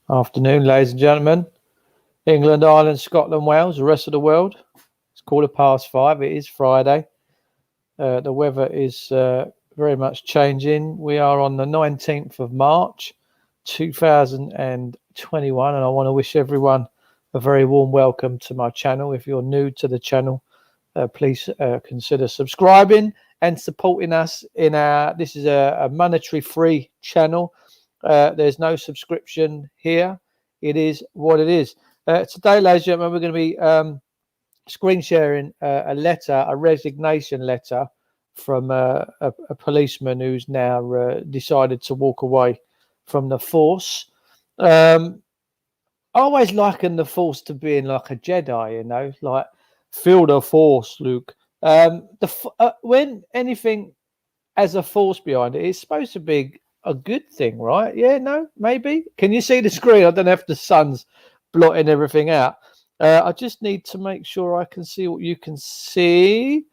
Afternoon, ladies and gentlemen. England, Ireland, Scotland, Wales, the rest of the world. It's 5:15. It is Friday. The weather is very much changing. We are on the 19th of March, 2021, and I want to wish everyone a very warm welcome to my channel. If you're new to the channel, please consider subscribing and supporting us in this is a monetary free channel. There's no subscription here. It is what it is. Today, ladies and gentlemen, we're going to be screen sharing a letter, a resignation letter from a policeman who's now decided to walk away from the force. I always liken the force to being like a Jedi, like feel the force, Luke. When anything has a force behind it, it's supposed to be a good thing, right? Yeah, no, maybe. Can you see the screen? I don't know if the sun's blotting everything out. I just need to make sure I can see what you can see.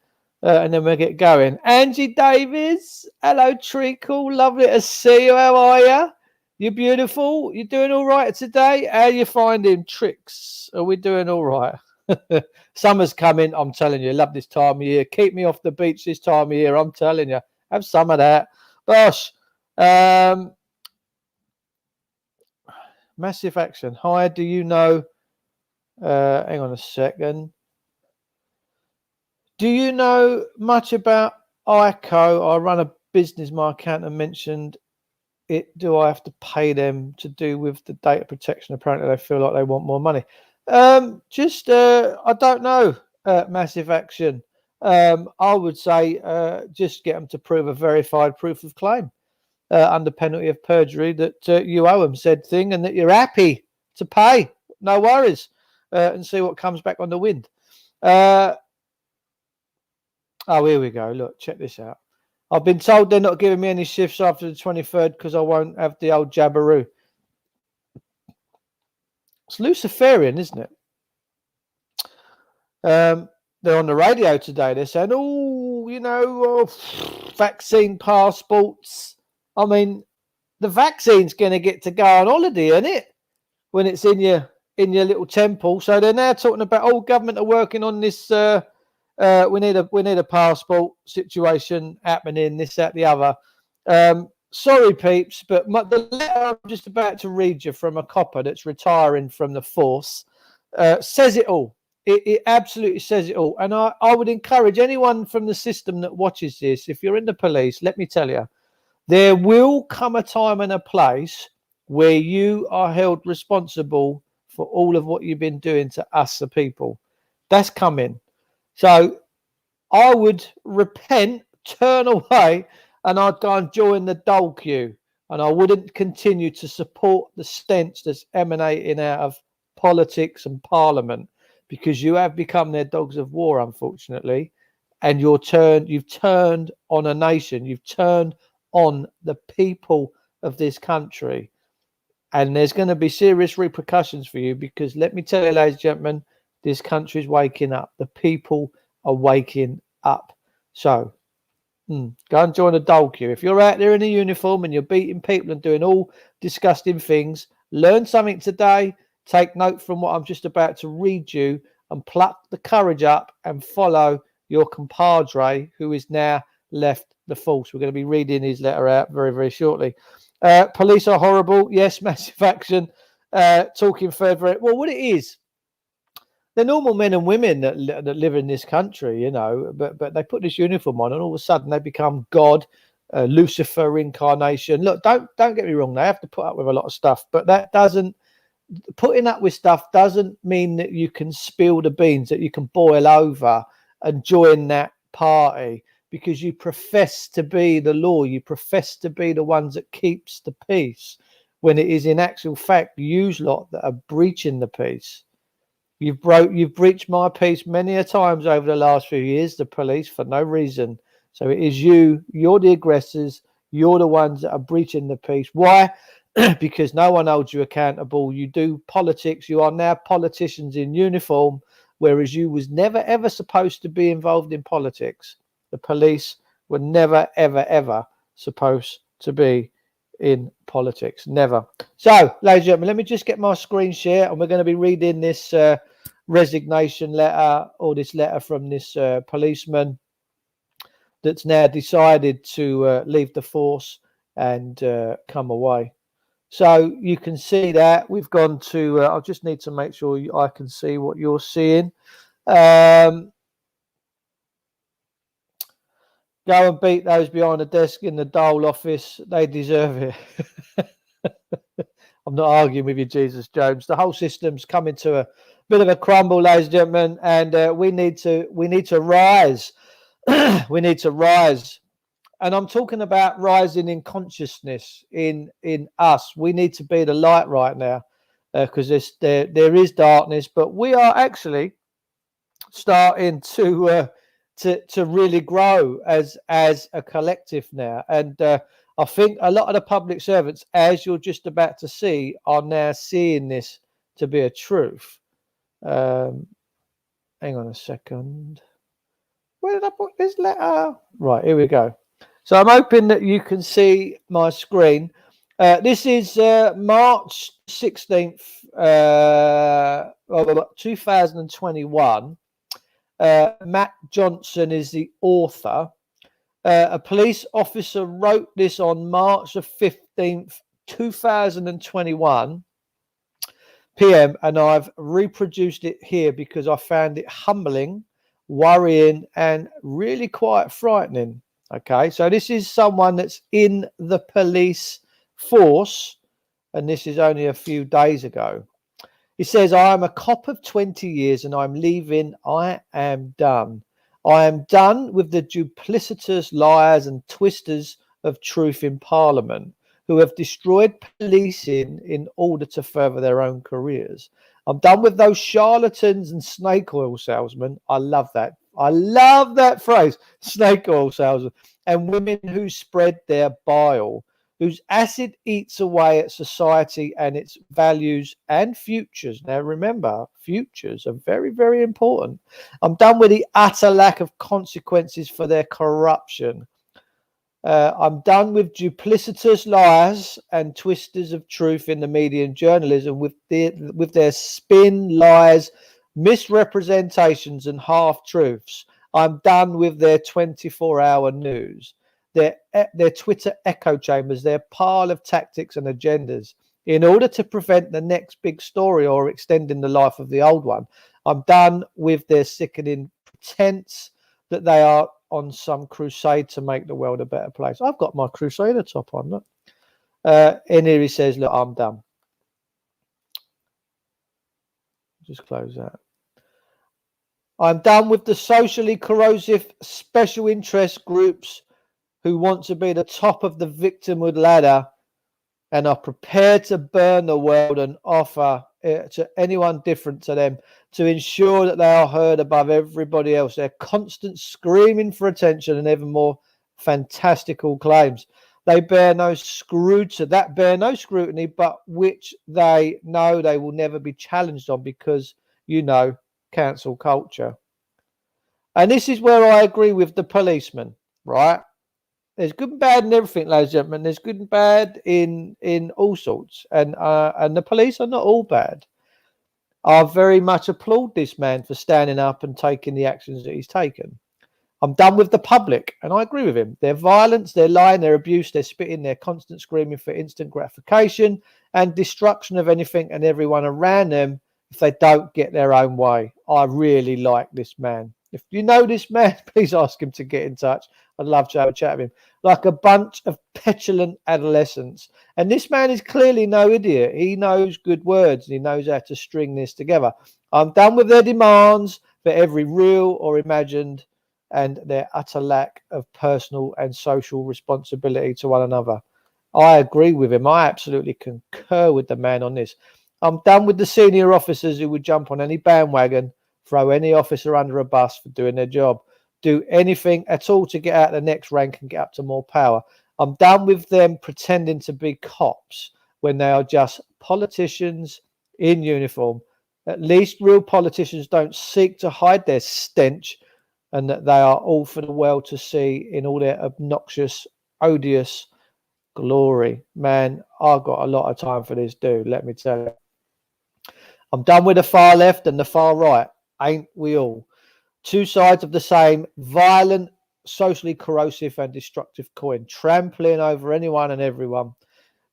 And then we'll get going. Angie Davies, hello, Treacle. Lovely to see you. How are you? You're beautiful. You doing all right today? How you finding tricks? Are we doing all right? Summer's coming. I'm telling you, love this time of year. Keep me off the beach this time of year. I'm telling you, have some of that. Bosh. Massive action. Hi, do you know? Hang on a second. Do you know much about ICO? I run a business. My accountant mentioned it. Do I have to pay them to do with the data protection? Apparently, they feel like they want more money. I don't know. Massive action. I would say just get them to prove a verified proof of claim under penalty of perjury that you owe them said thing and that you're happy to pay. No worries. And see what comes back on the wind. Oh, here we go. Look, check this out. I've been told they're not giving me any shifts after the 23rd because I won't have the old jabberoo. It's Luciferian, isn't it? They're on the radio today. They're saying, vaccine passports. I mean, the vaccine's going to get to go on holiday, isn't it? When it's in your little temple. So they're now talking about, government are working on this. We need a passport situation happening. This, that, the other. Sorry, peeps, but the letter I'm just about to read you from a copper that's retiring from the force says it all. It absolutely says it all. And I would encourage anyone from the system that watches this, if you're in the police, let me tell you, there will come a time and a place where you are held responsible for all of what you've been doing to us, the people. That's coming. So I would repent, turn away, and I'd go and join the dole queue. And I wouldn't continue to support the stench that's emanating out of politics and parliament, because you have become their dogs of war, unfortunately. And you've turned on a nation. You've turned on the people of this country. And there's going to be serious repercussions for you, because let me tell you, ladies and gentlemen, this country is waking up. The people are waking up. So go and join a dole queue. If you're out there in a uniform and you're beating people and doing all disgusting things, learn something today. Take note from what I'm just about to read you and pluck the courage up and follow your compadre who is now left the force. We're going to be reading his letter out very, very shortly. Police are horrible. Yes, massive action. Talking further. Well, what it is, they're normal men and women that live in this country, but they put this uniform on and all of a sudden they become God, Lucifer incarnation. Look, don't get me wrong. They have to put up with a lot of stuff, but putting up with stuff doesn't mean that you can spill the beans, that you can boil over and join that party, because you profess to be the law. You profess to be the ones that keeps the peace, when it is in actual fact you lot that are breaching the peace. You've breached my peace many a times over the last few years, the police, for no reason. So it is you're the aggressors. You're the ones that are breaching the peace. Why? Because no one holds you accountable. You do politics. You are now politicians in uniform, whereas you was never, ever supposed to be involved in politics. The police were never, ever, ever supposed to be in politics. Never. So, ladies and gentlemen, let me just get my screen share, and we're going to be reading this resignation letter, or this letter from this policeman that's now decided to leave the force and come away. So you can see that we've gone to, I just need to make sure I can see what you're seeing. Go and beat those behind the desk in the Dole office. They deserve it. I'm not arguing with you, Jesus Jones. The whole system's coming to a bit of a crumble, ladies and gentlemen, and we need to rise. We need to rise. And I'm talking about rising in consciousness in us. We need to be the light right now, because there is darkness, but we are actually starting to really grow as a collective now. And I think a lot of the public servants, as you're just about to see, are now seeing this to be a truth. Hang on a second. Where did I put this letter? Right, here we go. So I'm hoping that you can see my screen. This is March 16th, 2021. Matt Johnson is the author. A police officer wrote this on March the 15th, 2021 PM, and I've reproduced it here because I found it humbling, worrying, and really quite frightening. Okay, so this is someone that's in the police force, and this is only a few days ago. He says, I am a cop of 20 years and I'm leaving. I am done. I am done with the duplicitous liars and twisters of truth in Parliament who have destroyed policing in order to further their own careers. I'm done with those charlatans and snake oil salesmen. I love that. I love that phrase, snake oil salesmen, and women who spread their bile, whose acid eats away at society and its values and futures. Now, remember, futures are very, very important. I'm done with the utter lack of consequences for their corruption. I'm done with duplicitous lies and twisters of truth in the media and journalism with their spin, lies, misrepresentations and half-truths. I'm done with their 24-hour news, their Twitter echo chambers, their pile of tactics and agendas in order to prevent the next big story or extending the life of the old one. I'm done with their sickening pretense that they are on some crusade to make the world a better place. I've got my Crusader top on, look. And here he says, look, I'm done. Just close that. I'm done with the socially corrosive special interest groups who want to be the top of the victimhood ladder and are prepared to burn the world and offer it to anyone different to them to ensure that they are heard above everybody else. Their constant screaming for attention and ever more fantastical claims. They bear no scrutiny, but which they know they will never be challenged on because, cancel culture. And this is where I agree with the policeman, right? There's good and bad in everything, ladies and gentlemen. There's good and bad in all sorts. And the police are not all bad. I very much applaud this man for standing up and taking the actions that he's taken. I'm done with the public, and I agree with him. Their violence, their lying, their abuse, their spitting, their constant screaming for instant gratification and destruction of anything and everyone around them if they don't get their own way. I really like this man. If you know this man, please ask him to get in touch. I'd love to have a chat with him. Like a bunch of petulant adolescents. And this man is clearly no idiot. He knows good words and he knows how to string this together. I'm done with their demands for every real or imagined and their utter lack of personal and social responsibility to one another. I agree with him. I absolutely concur with the man on this. I'm done with the senior officers who would jump on any bandwagon, throw any officer under a bus for doing their job, do anything at all to get out the next rank and get up to more power. I'm done with them pretending to be cops when they are just politicians in uniform. At least real politicians don't seek to hide their stench and that they are all for the world to see in all their obnoxious, odious glory. Man, I've got a lot of time for this dude, let me tell you. I'm done with the far left and the far right. Ain't we all? Two sides of the same violent, socially corrosive and destructive coin, trampling over anyone and everyone,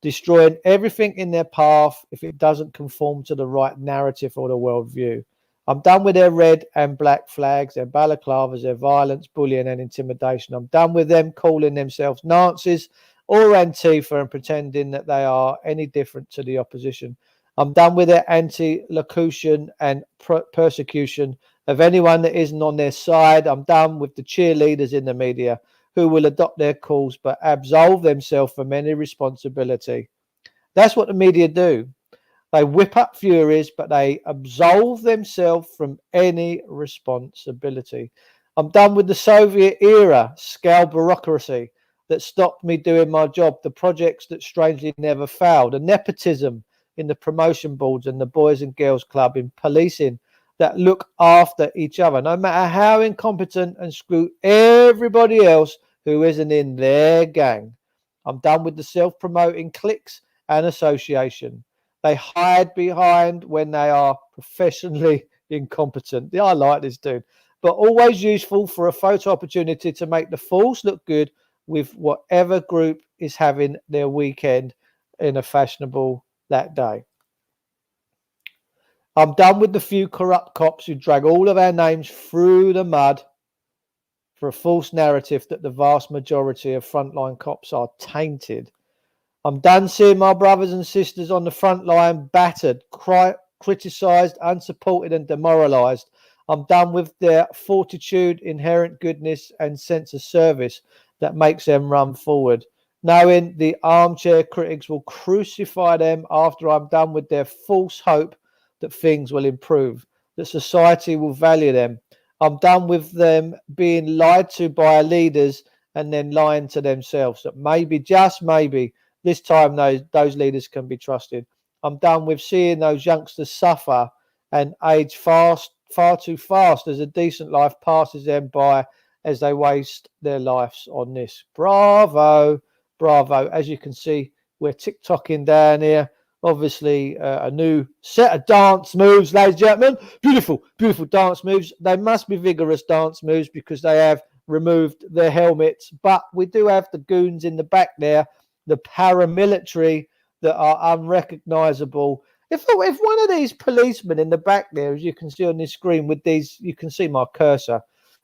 destroying everything in their path if it doesn't conform to the right narrative or the worldview. I'm done with their red and black flags, their balaclavas, their violence, bullying and intimidation. I'm done with them calling themselves Nazis or Antifa and pretending that they are any different to the opposition. I'm done with their anti-locution and persecution of anyone that isn't on their side. I'm done with the cheerleaders in the media who will adopt their cause but absolve themselves from any responsibility. That's what the media do. They whip up furies, but they absolve themselves from any responsibility. I'm done with the Soviet era scale bureaucracy that stopped me doing my job, the projects that strangely never failed, the nepotism in the promotion boards and the Boys and Girls Club in policing that look after each other, no matter how incompetent, and screw everybody else who isn't in their gang. I'm done with the self-promoting cliques and association they hide behind when they are professionally incompetent. Yeah, I like this dude, but always useful for a photo opportunity to make the fools look good with whatever group is having their weekend in a fashionable that day. I'm done with the few corrupt cops who drag all of our names through the mud for a false narrative that the vast majority of frontline cops are tainted. I'm done seeing my brothers and sisters on the front line battered, criticised, unsupported and demoralised. I'm done with their fortitude, inherent goodness and sense of service that makes them run forward, knowing the armchair critics will crucify them after I'm done with their false hope that things will improve, that society will value them. I'm done with them being lied to by our leaders and then lying to themselves, that maybe, just maybe, this time those leaders can be trusted. I'm done with seeing those youngsters suffer and age far too fast as a decent life passes them by as they waste their lives on this. Bravo, bravo. As you can see, we're TikToking down here. Obviously, a new set of dance moves, ladies and gentlemen. Beautiful, beautiful dance moves. They must be vigorous dance moves because they have removed their helmets. But we do have the goons in the back there, the paramilitary that are unrecognizable. If one of these policemen in the back there, as you can see on this screen with these, you can see my cursor,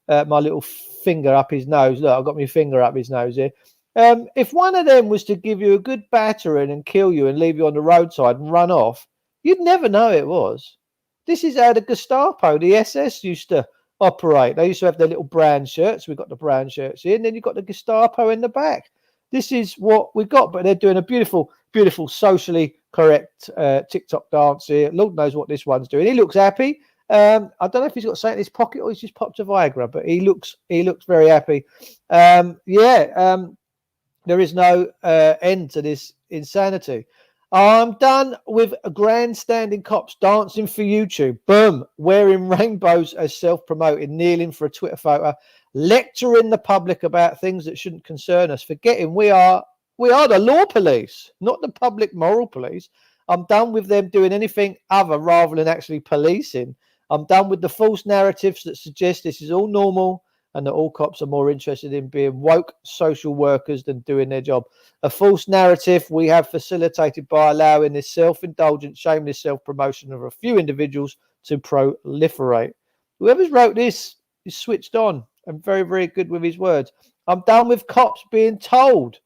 my little finger up his nose. Look, I've got my finger up his nose here. If one of them was to give you a good battering and kill you and leave you on the roadside and run off, you'd never know it was. This is how the Gestapo, the SS used to operate. They used to have their little brown shirts. We've got the brown shirts here, and then you've got the Gestapo in the back. This is what we've got, but they're doing a beautiful, beautiful, socially correct TikTok dance here. Lord knows what this one's doing. He looks happy. I don't know if he's got something in his pocket or he's just popped a Viagra, but he looks very happy. There is no end to this insanity. I'm done with grandstanding cops dancing for YouTube. Boom. Wearing rainbows as self-promoting, kneeling for a Twitter photo, lecturing the public about things that shouldn't concern us, forgetting we are the law police, not the public moral police. I'm done with them doing anything other rather than actually policing. I'm done with the false narratives that suggest this is all normal and that all cops are more interested in being woke social workers than doing their job. A false narrative we have facilitated by allowing this self-indulgent, shameless self-promotion of a few individuals to proliferate. Whoever's wrote this is switched on and very, very good with his words. I'm done with cops being told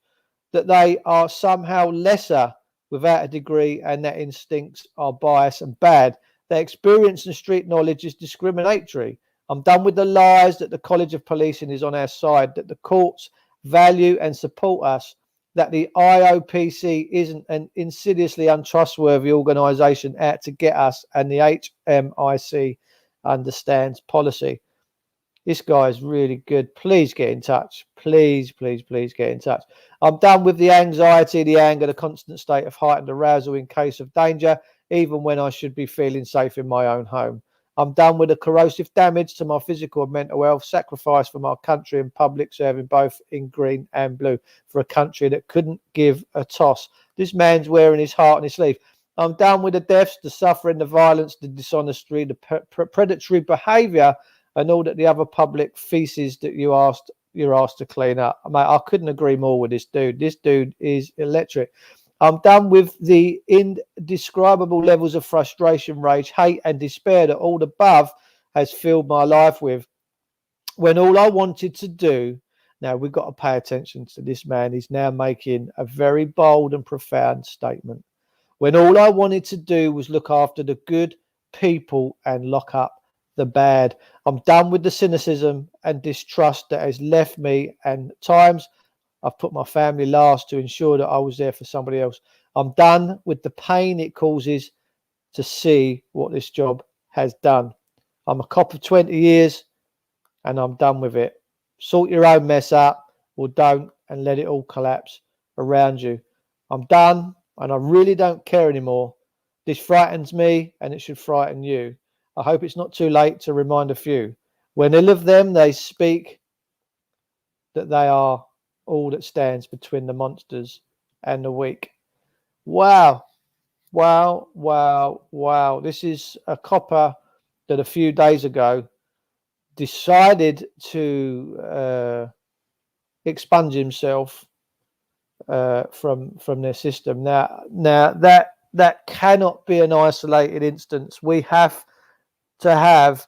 that they are somehow lesser without a degree and that instincts are biased and bad. Their experience and street knowledge is discriminatory. I'm done with the lies that the College of Policing is on our side, that the courts value and support us, that the IOPC isn't an insidiously untrustworthy organisation out to get us, and the HMIC understands policy. This guy is really good. Please get in touch. Please, please, please get in touch. I'm done with the anxiety, the anger, the constant state of heightened arousal in case of danger, even when I should be feeling safe in my own home. I'm done with the corrosive damage to my physical and mental health, sacrifice for my country and public, serving both in green and blue for a country that couldn't give a toss. This man's wearing his heart on his sleeve. I'm done with the deaths, the suffering, the violence, the dishonesty, the predatory behaviour, and all that the other public feces that you're asked to clean up. Mate, I couldn't agree more with this dude. This dude is electric. I'm done with the indescribable levels of frustration, rage, hate, and despair that all above has filled my life with. When all I wanted to do, now we've got to pay attention to this man. He's now making a very bold and profound statement. When all I wanted to do was look after the good people and lock up the bad. I'm done with the cynicism and distrust that has left me, and at times I've put my family last to ensure that I was there for somebody else. I'm done with the pain it causes to see what this job has done. I'm a cop of 20 years and I'm done with it. Sort your own mess out or don't, and let it all collapse around you. I'm done and I really don't care anymore. This frightens me and it should frighten you. I hope it's not too late to remind a few. When ill of them they speak, that they are all that stands between the monsters and the weak. Wow. Wow, wow, wow. This is a copper that a few days ago decided to expunge himself from their system. Now that cannot be an isolated instance. We have to have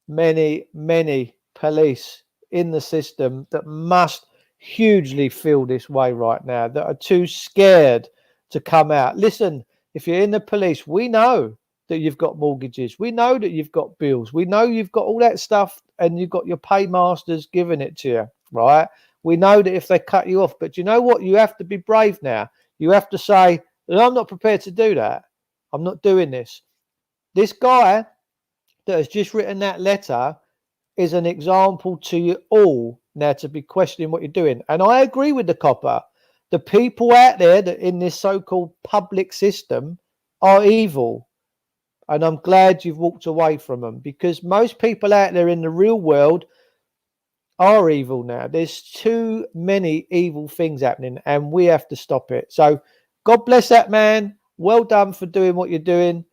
many police in the system that must hugely feel this way right now, that are too scared to come out. Listen, if you're in the police, we know that you've got mortgages, we know that you've got bills, we know you've got all that stuff, and you've got your paymasters giving it to you, right? We know that if they cut you off, but you know what? You have to be brave now. You have to say, I'm not prepared to do that. I'm not doing this. This guy that has just written that letter is an example to you all now to be questioning what you're doing. And I agree with the copper. The people out there that in this so-called public system are evil. And I'm glad you've walked away from them, because most people out there in the real world are evil now. There's too many evil things happening and we have to stop it. So God bless that man. Well done for doing what you're doing.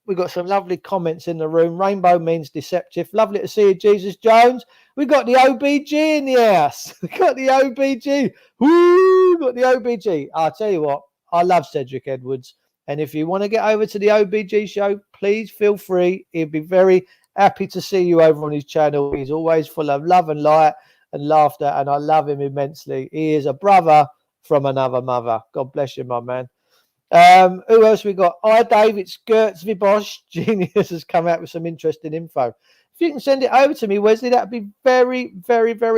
We've got some lovely comments in the room. Rainbow means deceptive. Lovely to see you, Jesus Jones. We got the OBG in the house. We got the OBG. Woo! Got the OBG. I'll tell you what, I love Cedric Edwards. And if you want to get over to the OBG show, please feel free. He'd be very happy to see you over on his channel. He's always full of love and light and laughter, and I love him immensely. He is a brother from another mother. God bless you, my man. Who else we got? Hi, Dave. It's Gertz Vibosh. Genius has come out with some interesting info. If you can send it over to me, Wesley, that'd be very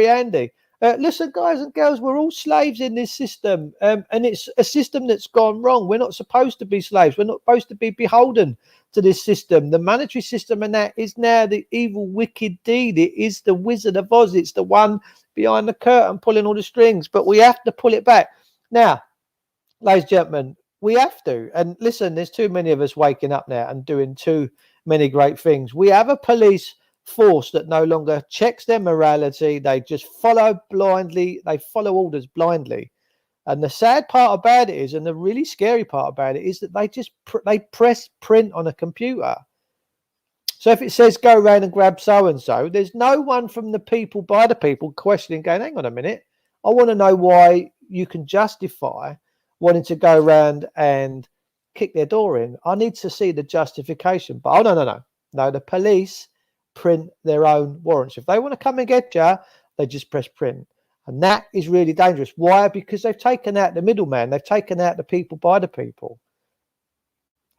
handy. Listen, guys and girls, we're all slaves in this system, and it's a system that's gone wrong. We're not supposed to be slaves. We're not supposed to be beholden to this system. The monetary system and that is now the evil, wicked deed. It is the Wizard of Oz. It's the one behind the curtain pulling all the strings, but we have to pull it back. Now, ladies and gentlemen, we have to. And listen, there's too many of us waking up now and doing too many great things. We have a police force that no longer checks their morality. They just follow blindly. They follow orders blindly. And the sad part about it is, and the really scary part about it is, that they just they press print on a computer. So if it says go around and grab so and so, there's no one from the people by the people questioning, going, hang on a minute, I want to know why you can justify wanting to go around and kick their door in. I need to see the justification. But oh no, the police print their own warrants. If they want to come and get you, they just press print. And that is really dangerous. Why? Because they've taken out the middleman. They've taken out the people by the people.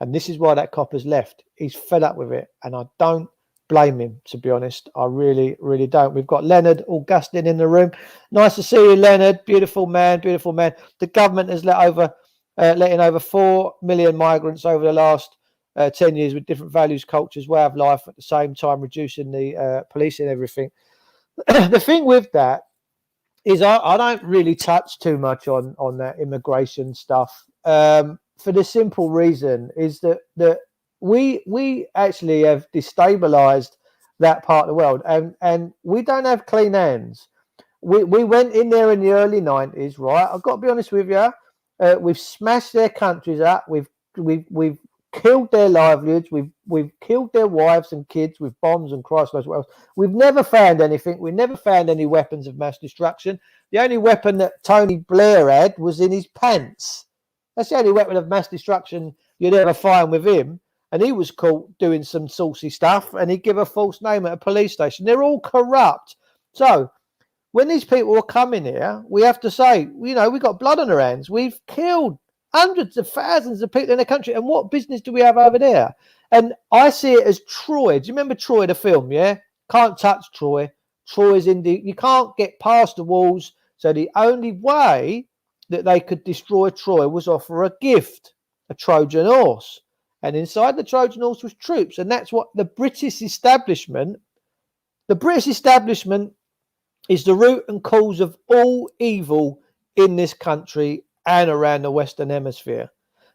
And this is why that copper's left. He's fed up with it. And I don't blame him, to be honest. I really don't. We've got Leonard Augustine in the room. Nice to see you, Leonard. Beautiful man, beautiful man. The government has letting over 4 million migrants over the last 10 years with different values, cultures, way of life, at the same time reducing the policing and everything. The thing with that is I don't really touch too much on that immigration stuff, for the simple reason is that we actually have destabilized that part of the world, and we don't have clean hands. We went in there in the early 90s, right? I've got to be honest with you. We've smashed their countries up. We've killed their livelihoods. We've killed their wives and kids with bombs and Christ knows what else. We've never found anything. We never found any weapons of mass destruction. The only weapon that Tony Blair had was in his pants. That's the only weapon of mass destruction you'd ever find with him. And he was caught doing some saucy stuff, and he'd give a false name at a police station. They're all corrupt. So when these people are coming here, we have to say, we've got blood on our hands. We've killed hundreds of thousands of people in the country. And what business do we have over there? And I see it as Troy. Do you remember Troy, the film? Yeah. Can't touch Troy. Troy's you can't get past the walls. So the only way that they could destroy Troy was offer a gift, a Trojan horse. And inside the Trojan horse was troops. And that's what the British establishment is the root and cause of all evil in this country and around the Western Hemisphere.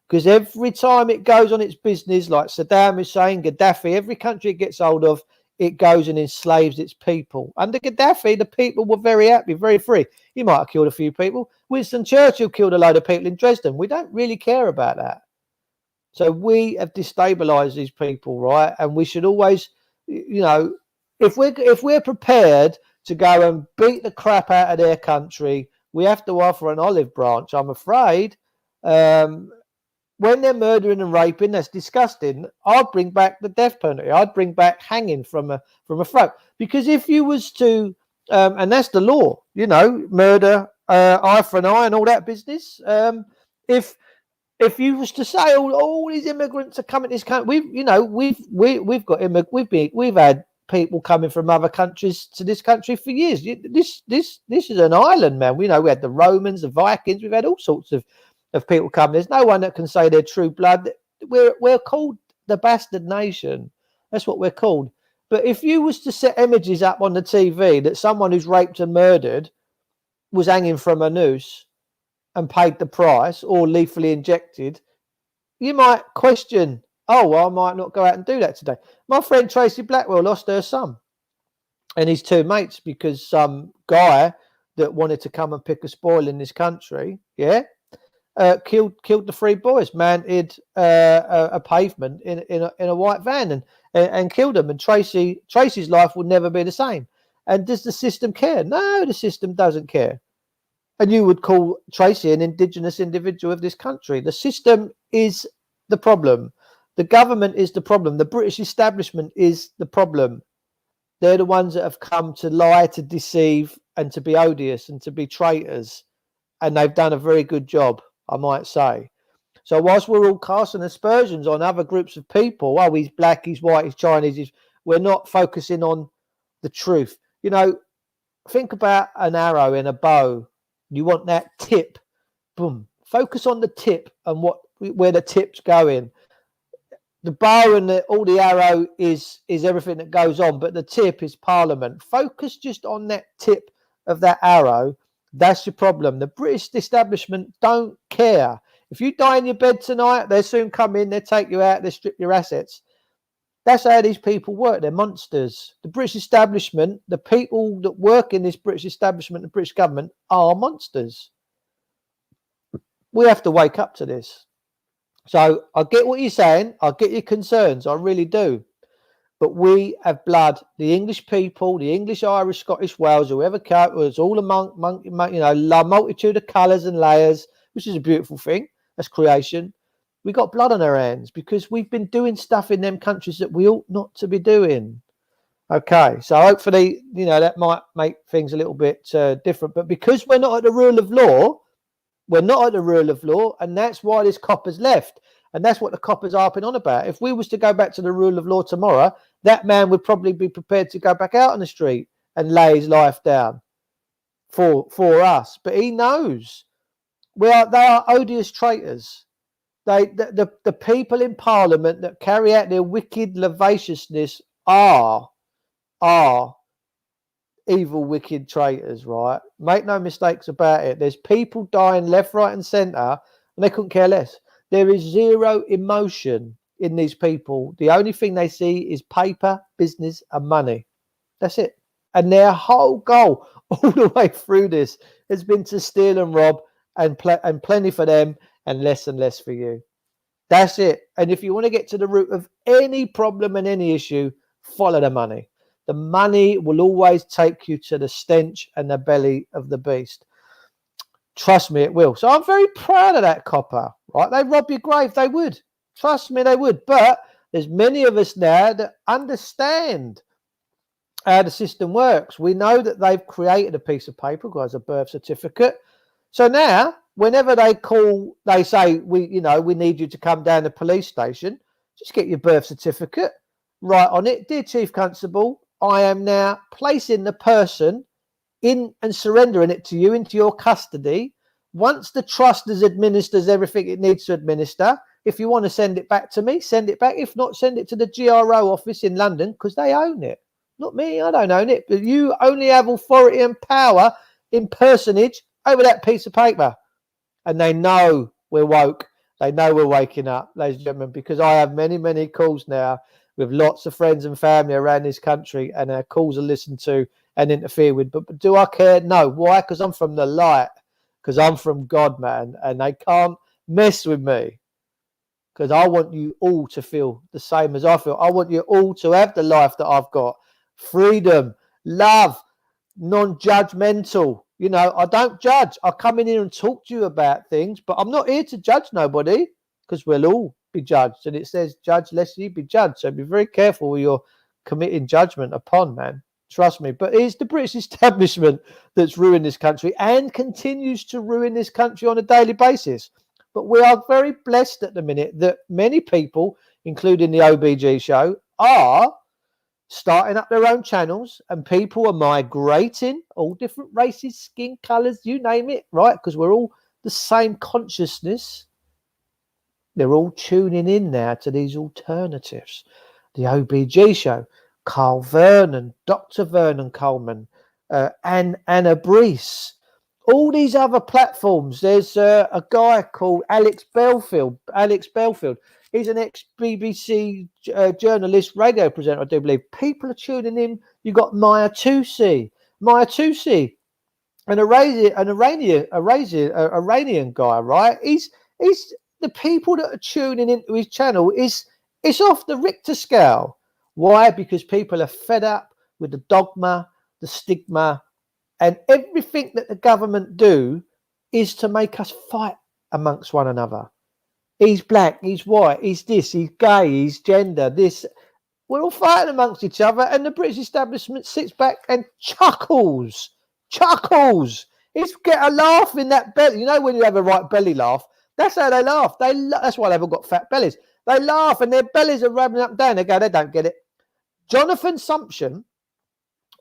Because every time it goes on its business, like Saddam Hussein, Gaddafi, every country it gets hold of, it goes and enslaves its people. Under Gaddafi, the people were very happy, very free. He might have killed a few people. Winston Churchill killed a load of people in Dresden. We don't really care about that. So we have destabilized these people, right? And we should always, if we're prepared to go and beat the crap out of their country, we have to offer an olive branch, I'm afraid. When they're murdering and raping, that's disgusting. I'd bring back the death penalty. I'd bring back hanging from a throat. Because if you was to, and that's the law, murder, eye for an eye, and all that business. If you was to say all these immigrants are coming to this country, we've had people coming from other countries to this country for years. This is an island, man. We had the Romans, the Vikings. We've had all sorts of people come. There's no one that can say they're true blood. We're called the bastard nation. That's what we're called. But if you was to set images up on the TV that someone who's raped and murdered was hanging from a noose and paid the price or lethally injected, you might question, I might not go out and do that today. My friend Tracy Blackwell lost her son and his two mates because some guy that wanted to come and pick a spoil in this country, killed the three boys, mounted a pavement in a white van and killed them. And Tracy's life would never be the same. And does the system care? No, the system doesn't care. And you would call Tracy an indigenous individual of this country. The system is the problem. The government is the problem. The British establishment is the problem. They're the ones that have come to lie, to deceive, and to be odious and to be traitors. And they've done a very good job, I might say. So whilst we're all casting aspersions on other groups of people, he's black, he's white, he's Chinese, we're not focusing on the truth. Think about an arrow in a bow. You want that tip. Boom. Focus on the tip and where the tip's going. The bow and all the arrow is everything that goes on, but the tip is Parliament. Focus just on that tip of that arrow. That's your problem. The British establishment don't care. If you die in your bed tonight, they'll soon come in, they'll take you out, they'll strip your assets. That's how these people work. They're monsters. The British establishment, the people that work in this British establishment, the British government, are monsters. We have to wake up to this. So I get what you're saying. I get your concerns. I really do. But we have blood. The English people, the English, Irish, Scottish, Wales, whoever came, was all a multitude of colours and layers, which is a beautiful thing. That's creation. We got blood on our hands because we've been doing stuff in them countries that we ought not to be doing. Okay, so hopefully, that might make things a little bit different. But because we're not at the rule of law, and that's why this copper's left. And that's what the copper's harping on about. If we was to go back to the rule of law tomorrow, that man would probably be prepared to go back out on the street and lay his life down for us. But he knows they are odious traitors. The people in Parliament that carry out their wicked lasciviousness are evil, wicked traitors, right? Make no mistakes about it. There's people dying left, right, and centre, and they couldn't care less. There is zero emotion in these people, the only thing they see is paper, business, and money. That's it. And their whole goal all the way through this has been to steal and rob, and plenty for them and less for you. That's it. And if you want to get to the root of any problem and any issue, follow the money. The money will always take you to the stench and the belly of the beast. Trust me, it will. So I'm very proud of that copper, right? They rob your grave. They would. Trust me, they would. But there's many of us now that understand how the system works. We know that they've created a piece of paper called a birth certificate. So now, whenever they call, they say, we need you to come down to the police station, just get your birth certificate, write on it, dear Chief Constable, I am now placing the person in and surrendering it to you into your custody. Once the trust has administers everything it needs to administer, if you want to send it back to me, send it back. If not, send it to the GRO office in London, because they own it. Not me, I don't own it, but you only have authority and power in personage over that piece of paper. And they know we're woke. They know we're waking up, ladies and gentlemen, because I have many, many calls now with lots of friends and family around this country, and our calls are listened to and interfered with. But do I care? No. Why? Because I'm from the light. Because I'm from God, man. And they can't mess with me. Because I want you all to feel the same as I feel. I want you all to have the life that I've got. Freedom, love, non-judgmental. You know, I don't judge. I come in here and talk to you about things, but I'm not here to judge nobody, because we'll all be judged. And it says, judge lest ye be judged. So be very careful where you're committing judgment upon, man. Trust me. But it's the British establishment that's ruined this country and continues to ruin this country on a daily basis. But we are very blessed at the minute that many people, including the OBG show, are starting up their own channels, and people are migrating, all different races, skin colors, you name it, right? Because we're all the same consciousness. They're all tuning in now to these alternatives. The OBG show, Carl Vernon, Dr. Vernon Coleman, and Anna Brees, all these other platforms. There's a guy called Alex Belfield. He's an ex-BBC journalist, radio presenter, I do believe. People are tuning in. You've got Maya Tusi, an Iranian guy, right? He's the people that are tuning into his channel it's off the Richter scale. Why? Because people are fed up with the dogma, the stigma, and everything that the government do is to make us fight amongst one another. He's black, he's white, he's this, he's gay, he's gender, this. We're all fighting amongst each other, and the British establishment sits back and chuckles. It's get a laugh in that belly. You know when you have a right belly laugh? That's how they laugh. That's why they've all got fat bellies. They laugh and their bellies are rubbing up and down. They go, they don't get it. Jonathan Sumption,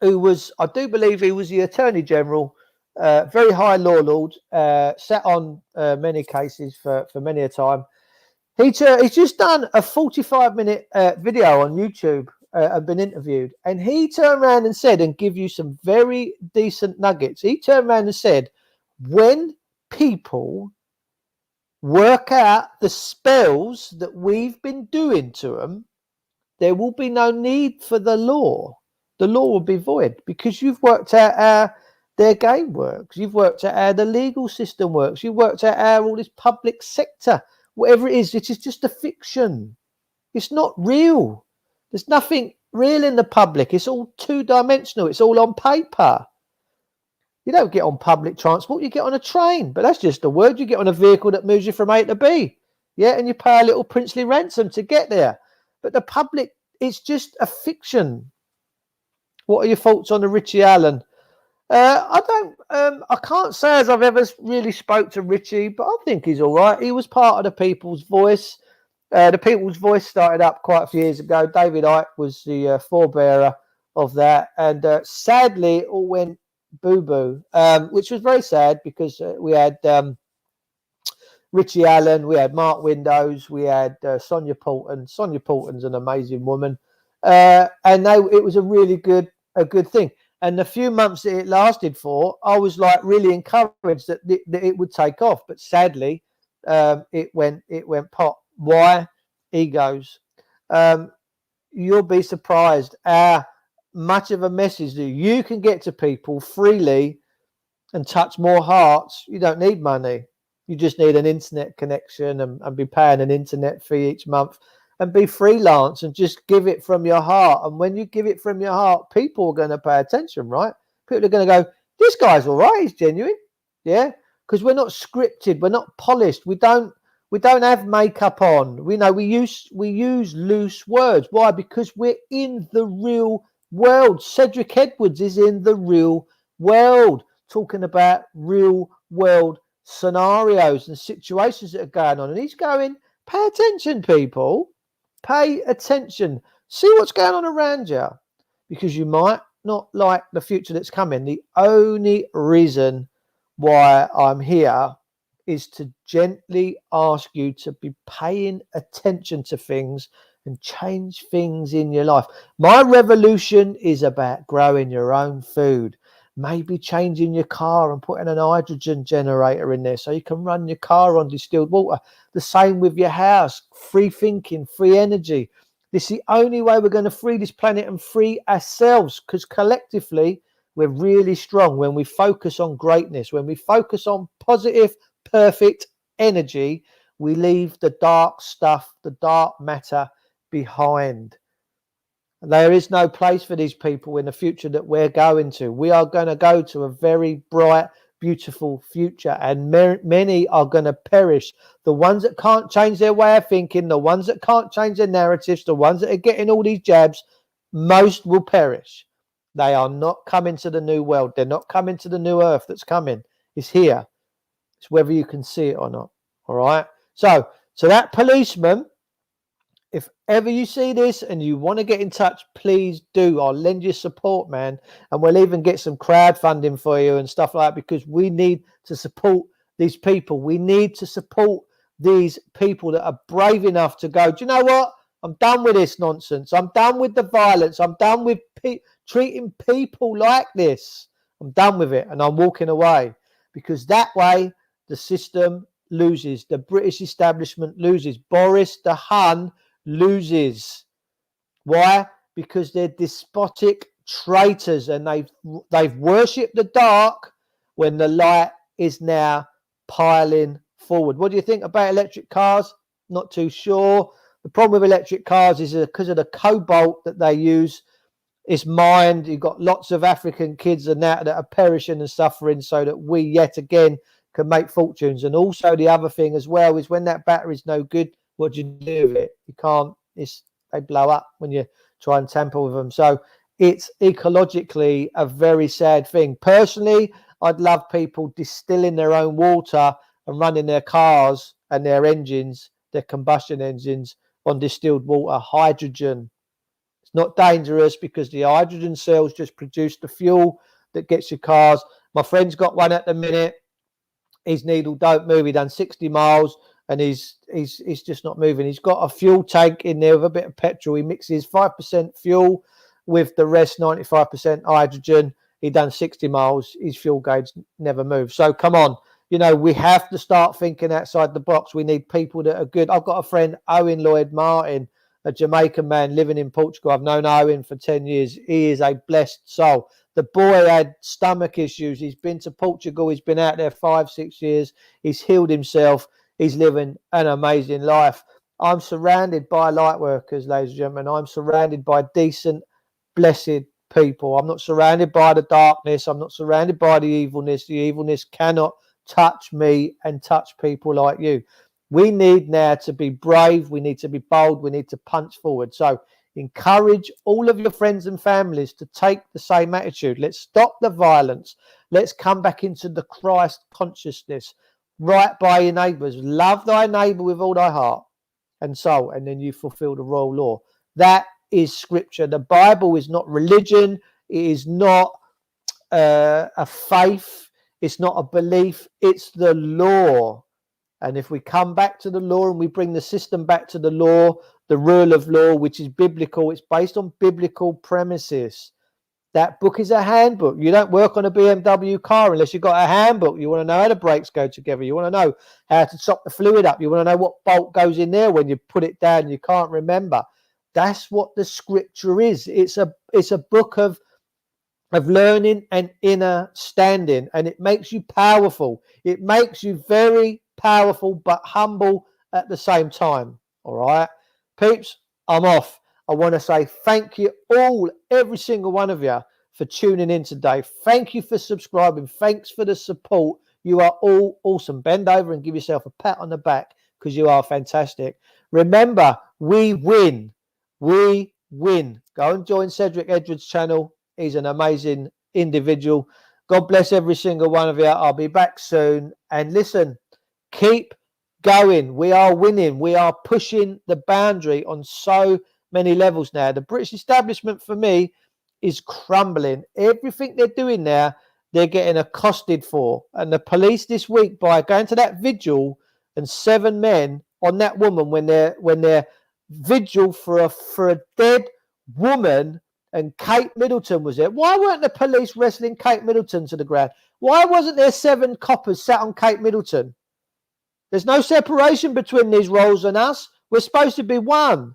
who was, I do believe he was the Attorney General, very high law lord, sat on many cases for many a time. He's just done a 45-minute video on YouTube and been interviewed. And he turned around and said, and give you some very decent nuggets. He turned around and said, when people work out the spells that we've been doing to them, there will be no need for the law. The law will be void, because you've worked out how their game works. You've worked out how the legal system works. You've worked out how all this public sector, whatever it is just a fiction. It's not real. There's nothing real in the public. It's all two-dimensional. It's all on paper. You don't get on public transport. You get on a train. But that's just a word. You get on a vehicle that moves you from A to B. Yeah, and you pay a little princely ransom to get there. But the public, it's just a fiction. What are your thoughts on the Richie Allen? I can't say as I've ever really spoke to Richie, but I think he's all right. He was part of the People's Voice. The People's Voice started up quite a few years ago. David Icke was the forebearer of that. And sadly, it all went boo-boo, which was very sad, because we had Richie Allen, we had Mark Windows, we had Sonia Poulton. Sonia Poulton's an amazing woman. And it was a really good thing. And the few months that it lasted for, I was like really encouraged that it would take off. But sadly, it went pop. Why? egos. You'll be surprised how much of a message that you can get to people freely and touch more hearts. You don't need money. You just need an internet connection and be paying an internet fee each month and be freelance and just give it from your heart. And when you give it from your heart, people are going to pay attention, right? People are going to go, this guy's all right. He's genuine. Yeah. Because we're not scripted. We're not polished. We don't have makeup on. We use loose words. Why? Because we're in the real world. Cedric Edwards is in the real world, talking about real world scenarios and situations that are going on. And he's going, pay attention, people. Pay attention. See what's going on around you, because you might not like the future that's coming. The only reason why I'm here is to gently ask you to be paying attention to things and change things in your life. My revolution is about growing your own food, maybe changing your car and putting an hydrogen generator in there so you can run your car on distilled water. The same with your house. Free thinking, free energy. This is the only way we're going to free this planet and free ourselves, because collectively we're really strong when we focus on greatness, when we focus on positive, perfect energy. We leave the dark stuff, the dark matter behind. There is no place for these people in the future that we're going to. We are going to go to a very bright, beautiful future, and many are going to perish. The ones that can't change their way of thinking, the ones that can't change their narratives, the ones that are getting all these jabs, most will perish. They are not coming to the new world. They're not coming to the new earth that's coming. It's here. It's whether you can see it or not. All right. So that policeman, if ever you see this and you want to get in touch, please do. I'll lend you support, man. And we'll even get some crowdfunding for you and stuff like that, because we need to support these people. We need to support these people that are brave enough to go, do you know what? I'm done with this nonsense. I'm done with the violence. I'm done with treating people like this. I'm done with it, and I'm walking away, because that way the system loses. The British establishment loses. Boris the Hun loses. Why? Because they're despotic traitors, and they've worshipped the dark when the light is now piling forward. What do you think about electric cars? Not too sure. The problem with electric cars is because of the cobalt that they use. It's mined. You've got lots of African kids and that are perishing and suffering, so that we yet again can make fortunes. And also the other thing as well is when that battery's no good, what do you do with it? You can't. They blow up when you try and tamper with them. So it's ecologically a very sad thing. Personally, I'd love people distilling their own water and running their cars and their engines, their combustion engines, on distilled water, hydrogen. It's not dangerous because the hydrogen cells just produce the fuel that gets your cars. My friend's got one at the minute. His needle don't move. He done 60 miles and he's just not moving. He's got a fuel tank in there with a bit of petrol. He mixes 5% fuel with the rest 95% hydrogen. He done 60 miles. His fuel gauge never moves. So come on. We have to start thinking outside the box. We need people that are good. I've got a friend, Owen Lloyd Martin, a Jamaican man living in Portugal. I've known Owen for 10 years. He is a blessed soul. The boy had stomach issues. He's been to Portugal. He's been out there 5-6 years. He's healed himself. He's living an amazing life. I'm surrounded by light workers, ladies and gentlemen. I'm surrounded by decent, blessed people. I'm not surrounded by the darkness. I'm not surrounded by the evilness. The evilness cannot touch me and touch people like you. We need now to be brave. We need to be bold. We need to punch forward. So encourage all of your friends and families to take the same attitude. Let's stop the violence. Let's come back into the Christ consciousness. Right by your neighbours. Love thy neighbour with all thy heart and soul, and then you fulfill the royal law. That is scripture. The Bible is not religion. It is not a faith. It's not a belief. It's the law. And if we come back to the law and we bring the system back to the law, the rule of law, which is biblical, it's based on biblical premises. That book is a handbook. You don't work on a BMW car unless you've got a handbook. You want to know how the brakes go together. You want to know how to top the fluid up. You want to know what bolt goes in there when you put it down and you can't remember. That's what the scripture is. It's a book of learning and inner standing, and it makes you powerful. It makes you very powerful but humble at the same time. All right, peeps, I'm off. I want to say thank you all, every single one of you, for tuning in today. Thank you for subscribing. Thanks for the support. You are all awesome. Bend over and give yourself a pat on the back, because you are fantastic. Remember, we win. We win. Go and join Cedric Edwards' channel. He's an amazing individual. God bless every single one of you. I'll be back soon. And listen, keep going. We are winning. We are pushing the boundary on so many levels now. The British establishment, for me, is crumbling. Everything they're doing now, they're getting accosted for. And the police this week, by going to that vigil and 7 men on that woman when they're vigil for a dead woman, and Kate Middleton was there. Why weren't the police wrestling Kate Middleton to the ground? Why wasn't there 7 coppers sat on Kate Middleton? There's no separation between these roles and us. We're supposed to be one.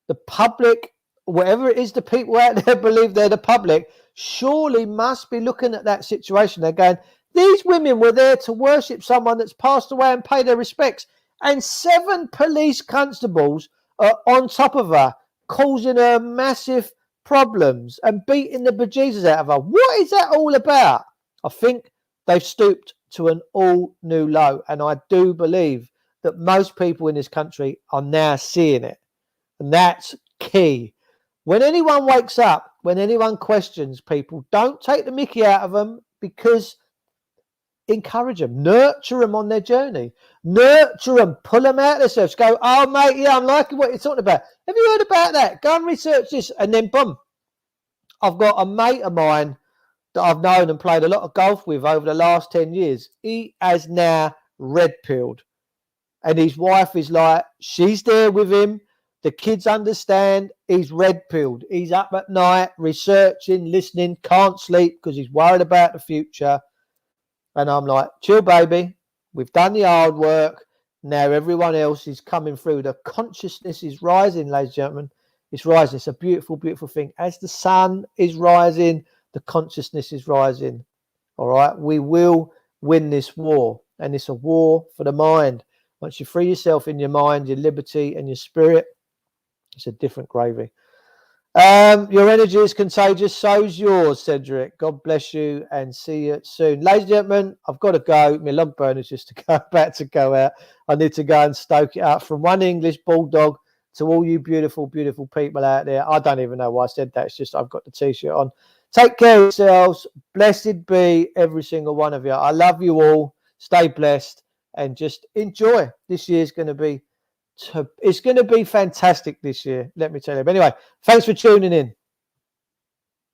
The public, whatever it is the people out there believe they're the public, surely must be looking at that situation. They're going, these women were there to worship someone that's passed away and pay their respects. And 7 police constables are on top of her, causing her massive problems and beating the bejesus out of her. What is that all about? I think they've stooped to an all new low, and I do believe that most people in this country are now seeing it, and that's key. When anyone wakes up, when anyone questions people, don't take the mickey out of them, because encourage them, nurture them on their journey, nurture them, pull them out of themselves. Go, oh mate, yeah, I'm liking what you're talking about. Have you heard about that? Go and research this, and then boom. I've got a mate of mine that I've known and played a lot of golf with over the last 10 years. He has now red-pilled, and his wife is like, she's there with him. The kids understand. He's red-pilled. He's up at night researching, listening, can't sleep because he's worried about the future. And I'm like, chill, baby. We've done the hard work. Now everyone else is coming through. The consciousness is rising, ladies and gentlemen. It's rising. It's a beautiful, beautiful thing. As the sun is rising, the consciousness is rising. All right? We will win this war. And it's a war for the mind. Once you free yourself in your mind, your liberty and your spirit, it's a different gravy. Your energy is contagious, so's yours, Cedric. God bless you, and see you soon. Ladies and gentlemen, I've got to go. My log burner's just about to go out. I need to go and stoke it up. From one English bulldog to all you beautiful, beautiful people out there. I don't even know why I said that. It's just I've got the t-shirt on. Take care of yourselves. Blessed be every single one of you. I love you all. Stay blessed and just enjoy. This year's going to be... It's going to be fantastic this year, let me tell you. But anyway, thanks for tuning in.